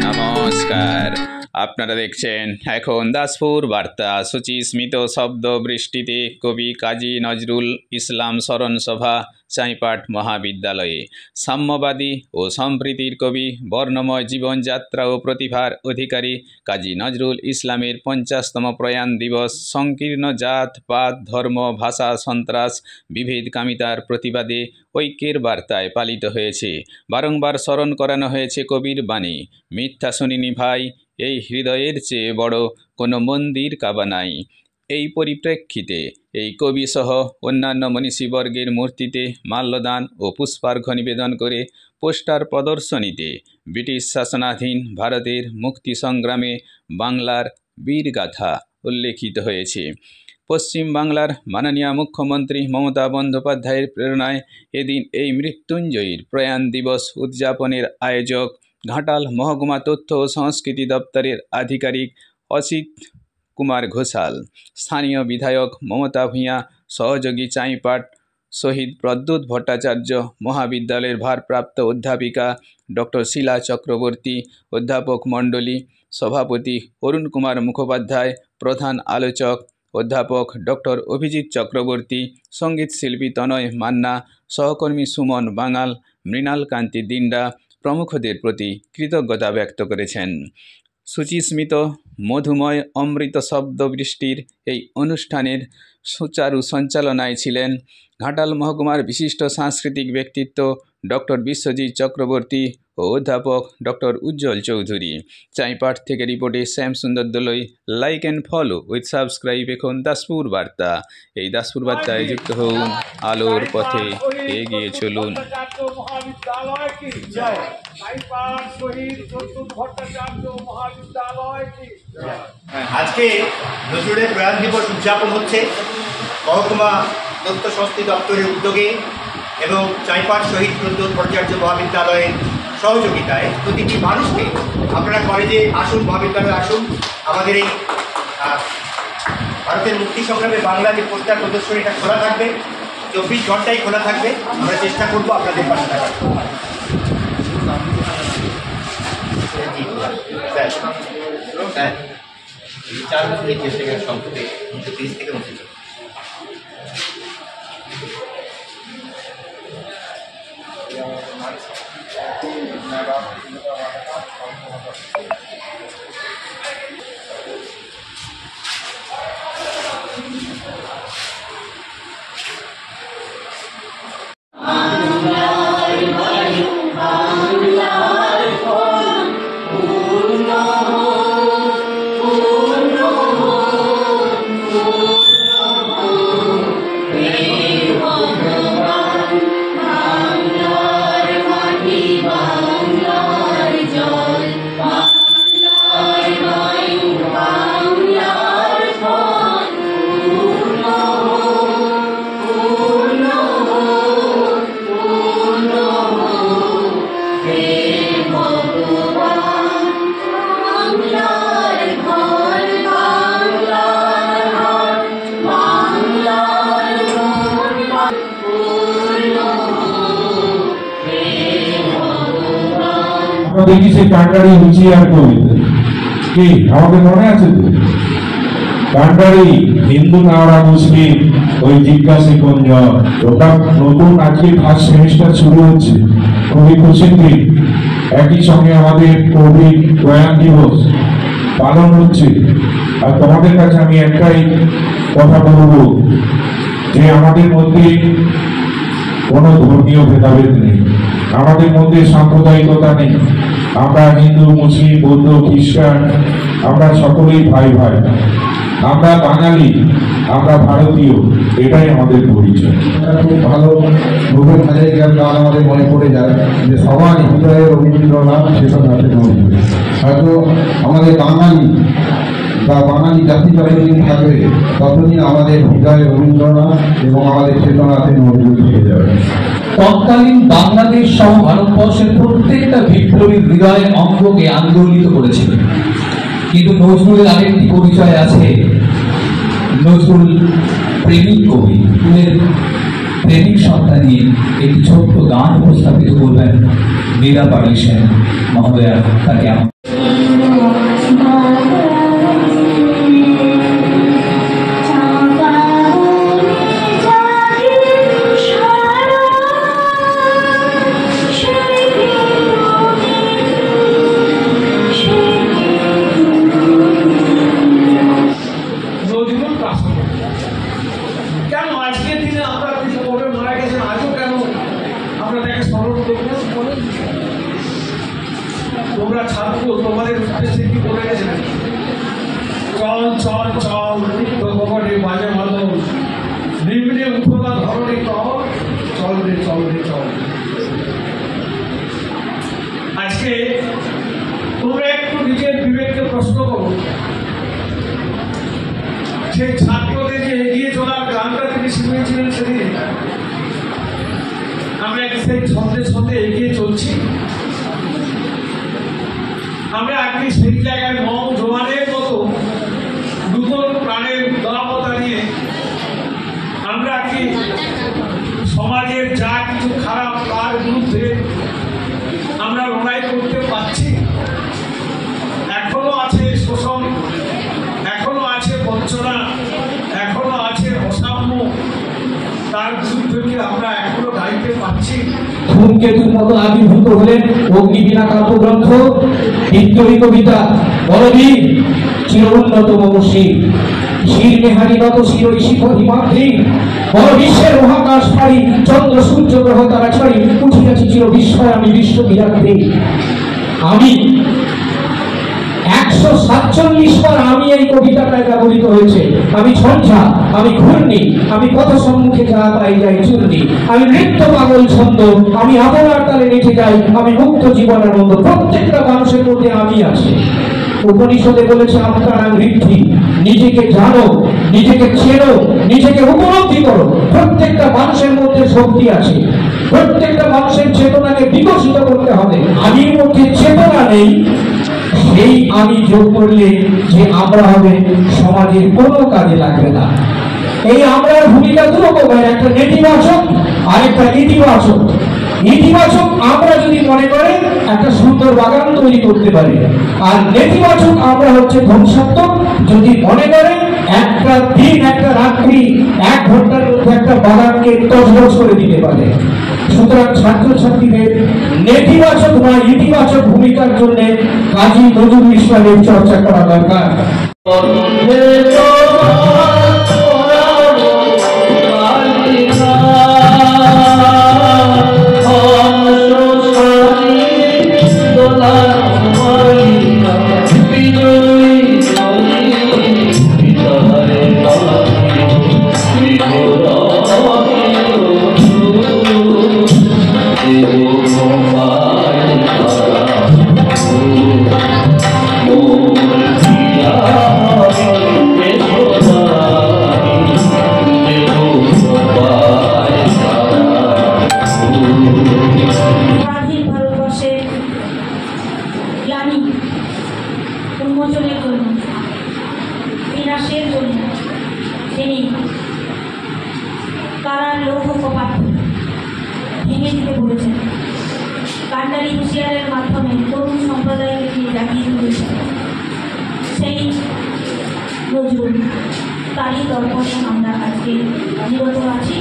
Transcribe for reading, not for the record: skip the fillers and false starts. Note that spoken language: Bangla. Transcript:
নমস্কার, আপনারা দেখছেন এখন দাসপুর বার্তা। সুচিস্মিত শব্দ বৃষ্টিতে কবি কাজী নজরুল ইসলাম স্মরণ সভা চাঁইপাট মহাবিদ্যালয়ে। সাম্যবাদী ও সম্প্রীতির কবি, বর্ণময় জীবনযাত্রা ও প্রতিভার অধিকারী কাজী নজরুল ইসলামের 50তম প্রয়াণ দিবস সংকীর্ণ জাত পাত ধর্ম ভাষা সন্ত্রাস বিভেদকামিতার প্রতিবাদে ঐক্যের বার্তায় পালিত হয়েছে। বারংবার স্মরণ করানো হয়েছে কবির বাণী, মিথ্যা শুনিনি ভাই, এই হৃদয়ের চেয়ে বড় কোনো মন্দির কাবা নাই। এই পরিপ্রেক্ষিতে এই কবিসহ অন্যান্য মনীষীবর্গের মূর্তিতে মাল্যদান ও পুষ্পার্ঘ্য নিবেদন করে পোস্টার প্রদর্শনীতে ব্রিটিশ শাসনাধীন ভারতের মুক্তি সংগ্রামে বাংলার বীরগাথা উল্লেখিত হয়েছে। পশ্চিম বাংলার মাননীয় মুখ্যমন্ত্রী মমতা বন্দ্যোপাধ্যায়ের প্রেরণায় এদিন এই মৃত্যুঞ্জয়ীর প্রয়াণ দিবস উদযাপনের আয়োজক ঘাটাল মহকুমা তথ্য ও সংস্কৃতি দপ্তরের আধিকারিক অসিত কুমার ঘোষাল, স্থানীয় বিধায়ক মমতা ভূঁইয়া, সহযোগী চাঁইপাট শহীদ প্রদ্যুৎ ভট্টাচার্য, মহাবিদ্যালয়ের ভারপ্রাপ্ত অধ্যাপিকা ডক্টর শিলা চক্রবর্তী, অধ্যাপক মণ্ডলী, সভাপতি অরুণ কুমার মুখোপাধ্যায়, প্রধান আলোচক অধ্যাপক ডক্টর অভিজিৎ চক্রবর্তী, সঙ্গীত শিল্পী তনয় মান্না, সহকর্মী সুমন বাঙাল, মৃণাল কান্তি দিন্ডা প্রমুখদের প্রতি কৃতজ্ঞতা ব্যক্ত করেছেন। সুচিস্মিত মধুময় অমৃত শব্দ বৃষ্টির এই অনুষ্ঠানের সুচারু সঞ্চালনায় ছিলেন ঘাটাল মহকুমার বিশিষ্ট সাংস্কৃতিক ব্যক্তিত্ব ডক্টর বিশ্বজিৎ চক্রবর্তী ও অধ্যাপক ডক্টর উজ্জ্বল চৌধুরী। চাঁইপাট থেকে রিপোর্টে Shyam Sundar Doloi. Like and follow with subscribe এখন দাসপুর বার্তা। এই দাসপুর বার্তায় যুক্ত হন, আলোর পথে এগিয়ে চলুন। আজকে নজরুলের প্রয়াণ দিবস উদযাপন হচ্ছে মহকুমা তথ্য সংস্কৃতি দপ্তরের উদ্যোগে এবং চাঁইপাট শহীদ প্রদ্যুৎ ভট্টাচার্য মহাবিদ্যালয়ের সহযোগিতায় প্রতিটি মানুষকে আপনারা কলেজে আসুন, মহাবিদ্যালয়ে আসুন। আমাদের এই ভারতের মুক্তি সংগ্রামে বাংলা যে পোস্টার প্রদর্শনীটা খোলা থাকবে, 24 ঘন্টাই খোলা থাকবে। আমরা চেষ্টা করবো আপনাদের পাশে থাকার। চার বছরের চেষ্টা সম্পর্কে 30 থেকে 29 দেখি সে কান্ডারি হুঁচিয়ার কবিতা কি আমাদের মনে আছে তো? কান্ডারি হিন্দু না ওরা মুসলিম, ওই জিজ্ঞাসা কুঞ্জ, ওটা নতুন আজকে ফার্স্ট সেমিস্টার শুরু হচ্ছে, খুবই খুশির দিন। একই সঙ্গে আমাদের কবি প্রয়াণ দিবস পালন হচ্ছে। আর তোমাদের কাছে আমি একটাই কথা বলবো যে আমাদের মধ্যে কোনো ধর্মীয় ভেদাভেদ নেই, আমাদের মধ্যে সাম্প্রদায়িকতা নেই। আমরা হিন্দু, মুসলিম, বৌদ্ধ, খ্রিস্টান, আমরা সকলেই ভাই ভাই। আমরা বাঙালি, আমরা ভারতীয়, এটাই আমাদের পরিচয়। খুব ভালো রূপের হাজারিকার গান আমাদের মনে পড়ে যায় যে সবার হৃদয়ে রবীন্দ্রনাথ, শেষন রাতে নজরুল। হয়তো আমাদের বাঙালি বা বাঙালি জাতি যতদিন থাকবে ততদিন আমাদের হৃদয়ে রবীন্দ্রনাথ এবং আমাদের চেতনাতে নজরুল থেকে যাবে। তৎকালীন বাংলাদেশ সহ ভারতবর্ষের প্রত্যেকটা বিপ্লবী হৃদয়ের অঙ্গকে আন্দোলিত করেছিল। কিন্তু নজরুলের আরেকটি পরিচয় আছে, নজরুল প্রেমিক কবি। প্রেমিক সত্তা নিয়ে একটি ছোট্ট গান উপস্থাপিত করবেন মীরা পাড়ি সেন মহোদয়া। তাকে কেন আজকের দিনে আমরা কিছু কবে মারা গেছেন আজও কেন আপনাদেরকে স্মরণ করবেন বলেন? তোমরা ছাত্র, তোমাদের উদ্দেশ্যে কি বলে গেছেন? চল চল চল তো কবরে বাজে মাদল, নিম্নে উঠোনা ধরণী কর, চল রে চল রে চল। আজকে তোমরা একটু নিজের বিবেককে প্রশ্ন করো, সেই ছাত্রদের যে এগিয়ে চলার গানটা তিনি শিখিয়েছিলেন সেদিন আমরা সেই ছন্দে ছন্দে এগিয়ে চলছি। আমরা আজকে সেই জায়গায় মম জোয়ানের মতো নূতন প্রাণের উদারতা নিয়ে আমরা আজকে সমাজের যা কিছু খারাপ তার বিরুদ্ধে আমরা লড়াই করতে পারছি। এখনো আছে শোষণ, এখনো আছে বঞ্চনা, এখনো আছে অসাম্য, তার বিরুদ্ধে কি আমরা এখনো দাঁড়িয়ে পাচ্ছি? ধূমকেতুর মতো আবির্ভূত হলেন অগ্নিবীণা কাব্যগ্রন্থ, বিদ্রোহী কবিতা, বলবীর চির উন্নত মমশী, শির নেহারি নত শির শিখর হিমাদ্রি, বড় বিশ্বের মহাকাশ ফাড়ি, চন্দ্র সূর্য গ্রহ তারা ছাড়ি, উঠিয়াছি চির বিস্ময় আমি বিশ্ব বিরাত্রি। আমি 147 বার আমি এই কবিতাটায় ব্যবহৃত হয়েছে। আমি ঝঞ্ঝা, আমি ঘূর্ণি, আমি পথ সম্মুখে যা পাই যাই চূর্ণি, আমি নৃত্য পাগল ছন্দ, আমি আপনার তালে নেচে যাই, আমি মুক্ত জীবনানন্দ। প্রত্যেকটা মানুষের মধ্যে আমি আছে। উপনিষদে বলেছে আপনারা বৃদ্ধি, নিজেকে জানো, নিজেকে চেনো, নিজেকে উপলব্ধি করো। প্রত্যেকটা মানুষের মধ্যে শক্তি আছে, প্রত্যেকটা মানুষের চেতনাকে বিকশিত করতে হবে। আমির মধ্যে চেতনা নেই, সেই আমি যোগ করলে যে আমরা হবে সমাজের কোনো কাজে লাগবে না। এই আমরার ভূমিকা দুরকমের, একটা নেতিবাচক আর একটা ইতিবাচক। ইতিবাচক আমরা যদি মনে করে একটা সুন্দর বাগান তৈরি করতে পারি, আর নেতিবাচক আমরা হচ্ছে ধ্বংসাত্মক যদি মনে করে একটা দিন একটা রাত্রি 1 ঘন্টার মধ্যে একটা বাগানকে তছনছ করে দিতে পারে। সুতরাং ছাত্রছাত্রীদের নেতিবাচক বা ইতিবাচক ভূমিকার জন্য কাজী নজরুল ইসলামের চর্চা করা দরকার। উন্মোচনের জন্য, বিনাশের জন্য তিনি কারার লৌহ কপাট ভেঙে দিতে বলেছেন। কান্ডারি হুঁশিয়ারের মাধ্যমে তরুণ সম্প্রদায়কে তিনি জাগিয়ে তুলেছেন। সেই নজরুল, তারই দর্পণে আমরা আজকে নিরত আছি।